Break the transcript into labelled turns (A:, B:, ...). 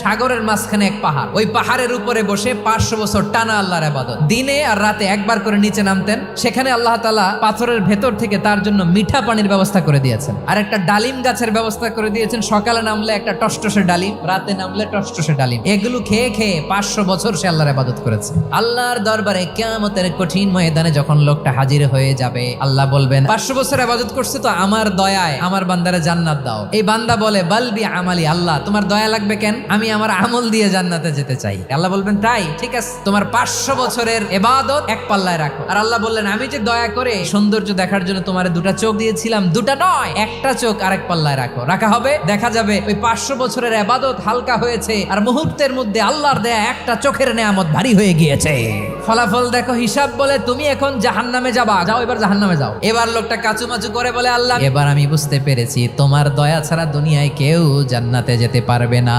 A: সাগরের মাঝখানে এক পাহাড়, ওই পাহাড়ের উপরে বসে 500 বছর টানা আল্লাহর ইবাদত, দিনে আর রাতে একবার করে নিচে নামতেন। সেখানে আল্লাহ তাআলা পাথরের ভেতর থেকে তার জন্য মিঠা পানির ব্যবস্থা করে দিয়েছেন, আর একটা ডালিম গাছের ব্যবস্থা করে দিয়েছেন। সকালে নামলে একটা টসটসে ডালিম, রাতে নামলে টসটসে ডালিম। এগুলো খেয়ে খেয়ে 500 বছর সে আল্লাহর ইবাদত করেছে। আল্লাহর দরবারে কিয়ামতের কঠিন ময়দানে যখন লোকটা হাজির হয়ে যাবে, আল্লাহ বলবেন 500 বছর ইবাদত করছে তো আমার দয়ায় আমার বান্দারে জান্নাত দাও। এই বান্দা বলে বালবি আমালি, আল্লাহ তোমার দয়া লাগবে কেন, আমি আমার আমল দিয়ে জান্নাতে যেতে চাই। আল্লাহ বলবেন তাই, ঠিক আছে, তোমার 500 বছরের ইবাদত এক পাল্লায় রাখো। আর আল্লাহ বললেন আমি যে দয়া করে সৌন্দর্য দেখার জন্য তোমার দুটা চোখ দিয়েছিলাম, দুটা নয় একটা চোখ আরেক পাল্লায় রাখো। রাখা হবে, দেখা যাবে ওই 500 বছরের ইবাদত হালকা হয়েছে আর মুহূর্তের মধ্যে আল্লাহর দেয়া একটা চোখের নেয়ামত ভারী হয়ে গিয়েছে। ফলাফল দেখো, হিসাব বলে তুমি এখন জাহান্নামে যাবা, যাও এবার জাহান্নামে যাও। এবার লোকটা কাচুমাচু করে বলে আল্লাহ এবার আমি বুঝতে পেরেছি তোমার দয়া ছাড়া দুনিয়ায় কেউ জান্নাতে যেতে পারবে না।